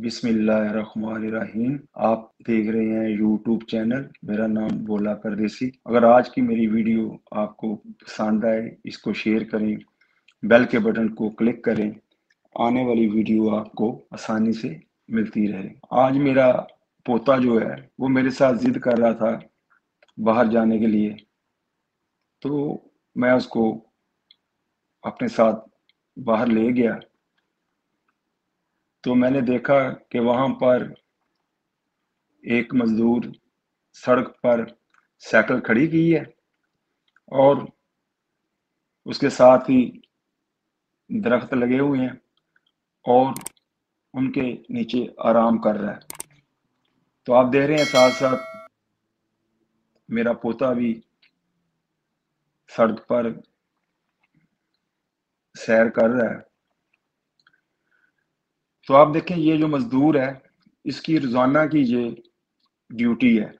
बिस्मिल्लाहिर्रहमानिर्रहीम। आप देख रहे हैं यूट्यूब चैनल, मेरा नाम भोला परदेसी। अगर आज की मेरी वीडियो आपको पसंद आए, इसको शेयर करें, बेल के बटन को क्लिक करें, आने वाली वीडियो आपको आसानी से मिलती रहे। आज मेरा पोता जो है वो मेरे साथ जिद कर रहा था बाहर जाने के लिए, तो मैं उसको अपने साथ बाहर ले गया। तो मैंने देखा कि वहां पर एक मजदूर सड़क पर साइकिल खड़ी की है और उसके साथ ही दरख्त लगे हुए हैं और उनके नीचे आराम कर रहा है। तो आप देख रहे हैं साथ साथ मेरा पोता भी सड़क पर सैर कर रहा है। तो आप देखें, ये जो मजदूर है इसकी रोजाना की ये ड्यूटी है।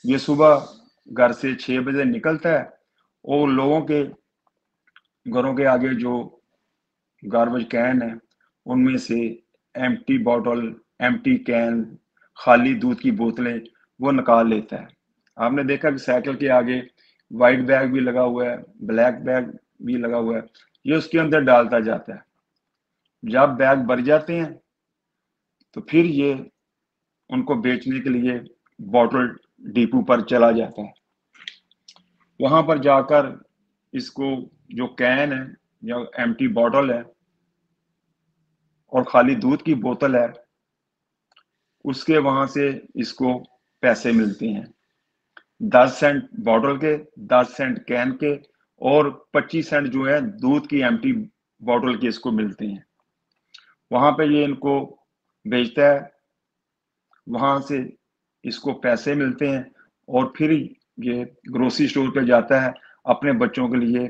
ये सुबह घर से 6 बजे निकलता है और लोगों के घरों के आगे जो गार्बेज कैन है उनमें से एम्प्टी बॉटल, एम्प्टी कैन, खाली दूध की बोतलें वो निकाल लेता है। आपने देखा कि साइकिल के आगे वाइट बैग भी लगा हुआ है, ब्लैक बैग भी लगा हुआ है, ये उसके अंदर डालता जाता है। जब बैग भर जाते हैं तो फिर ये उनको बेचने के लिए बॉटल डिपो पर चला जाता है। वहां पर जाकर इसको जो कैन है या एम्प्टी बॉटल है और खाली दूध की बोतल है, उसके वहां से इसको पैसे मिलते हैं। 10 सेंट बॉटल के, 10 सेंट कैन के और 25 सेंट जो है दूध की एम्प्टी बॉटल के इसको मिलते हैं। वहां पे ये इनको बेचता है, वहां से इसको पैसे मिलते हैं और फिर ये ग्रोसरी स्टोर पे जाता है, अपने बच्चों के लिए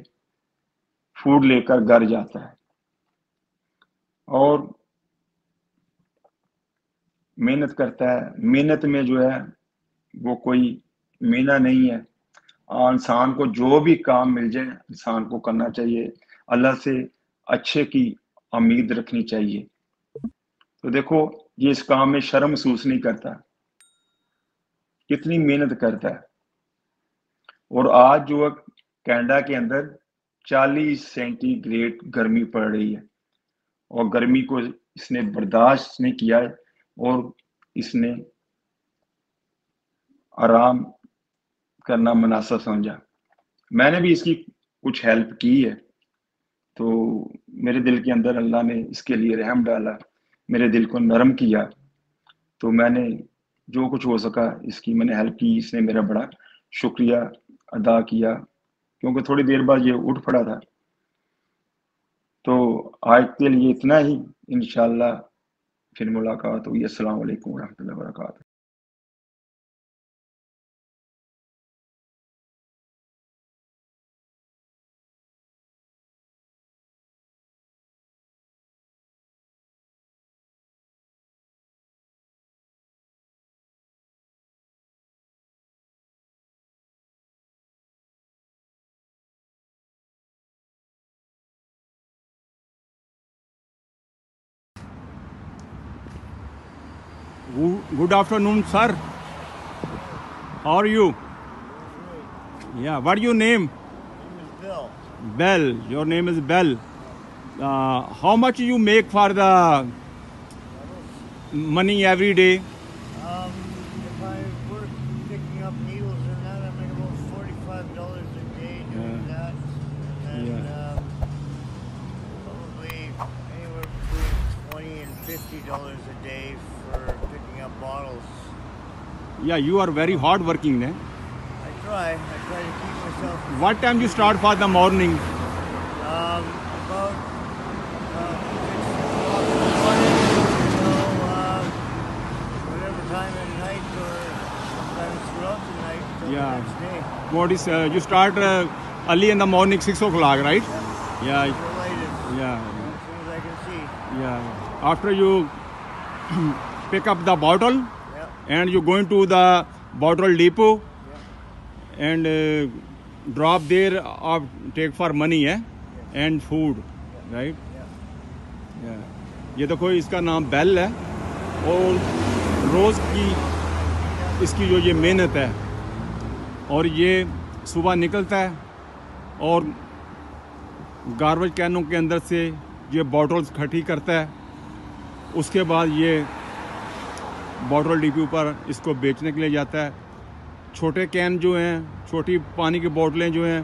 फूड लेकर घर जाता है और मेहनत करता है। मेहनत में जो है वो कोई महीना नहीं है। इंसान को जो भी काम मिल जाए इंसान को करना चाहिए, अल्लाह से अच्छे की उम्मीद रखनी चाहिए। तो देखो, ये इस काम में शर्म महसूस नहीं करता, कितनी मेहनत करता है। और आज जो है कनाडा के अंदर 40 सेंटीग्रेड गर्मी पड़ रही है और गर्मी को इसने बर्दाश्त नहीं किया है और इसने आराम करना मुनासिब समझा। मैंने भी इसकी कुछ हेल्प की है, तो मेरे दिल के अंदर अल्लाह ने इसके लिए रहम डाला, मेरे दिल को नरम किया। तो मैंने जो कुछ हो सका इसकी मैंने हेल्प की। इसने मेरा बड़ा शुक्रिया अदा किया क्योंकि थोड़ी देर बाद ये उठ पड़ा था। तो आज के लिए इतना ही, इंशाल्लाह फिर मुलाकात हुई। अस्सलाम वालेकुम रहमतुल्लाहि व बरकातहू। Good afternoon, sir. How are you? Yeah, what your name? Bill. Bell. Your name is Bell. How much you make for the money every day? If I work picking up needles and that, I make about $45 a day doing that. And probably anywhere between $20 and $50 a day for picking up bottles. Yeah, you are very hard working, ne? I try to keep myself. What time you start for the morning? About 6 o'clock in the morning till whatever time at night or sometimes throughout the night till Yeah. the next day. What is you start early in the morning, 6 o'clock, right? Yeah, The latest, yeah, as soon as I can see. yeah. After you pick up the bottle Yeah. and you going to the bottle depot and drop there or take for money, and food, right? Yeah. Yeah. ये देखो इसका नाम bell है और रोज़ की इसकी जो ये मेहनत है, और ये सुबह निकलता है और गार्बेज कैनों के अंदर से ये बॉटल्स इकट्ठी करता है। उसके बाद ये बॉटल डिपो पर इसको बेचने के लिए जाता है। छोटे कैन जो हैं, छोटी पानी की बोतलें जो हैं,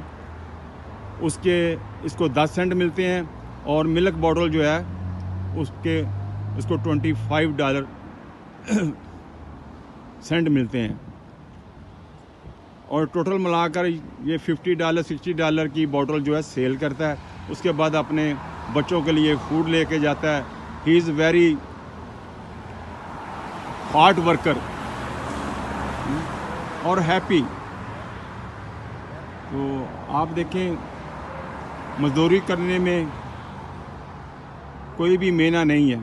इसको 10 सेंट मिलते हैं, और मिल्क बॉटल जो है इसको $25 सेंट मिलते हैं। और टोटल मिलाकर ये $50 $60 की बोतल जो है सेल करता है। उसके बाद अपने बच्चों के लिए फूड लेके जाता है। He is very hard worker और हैप्पी। तो आप देखें, मजदूरी करने में कोई भी मेहनत नहीं है,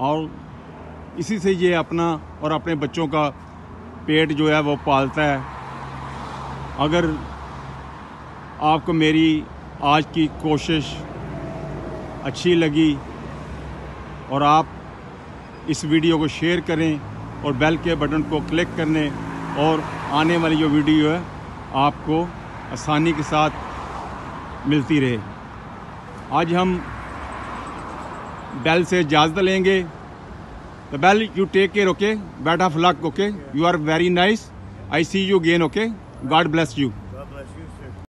और इसी से ये अपना और अपने बच्चों का पेट जो है वो पालता है। अगर आपको मेरी आज की कोशिश अच्छी लगी और आप इस वीडियो को शेयर करें और बेल के बटन को क्लिक करने, और आने वाली जो वीडियो है आपको आसानी के साथ मिलती रहे। आज हम बेल से इजाज़त लेंगे। The Bell, you take care, okay? Bad of luck, okay? You are very nice. I see you again, okay? God bless you.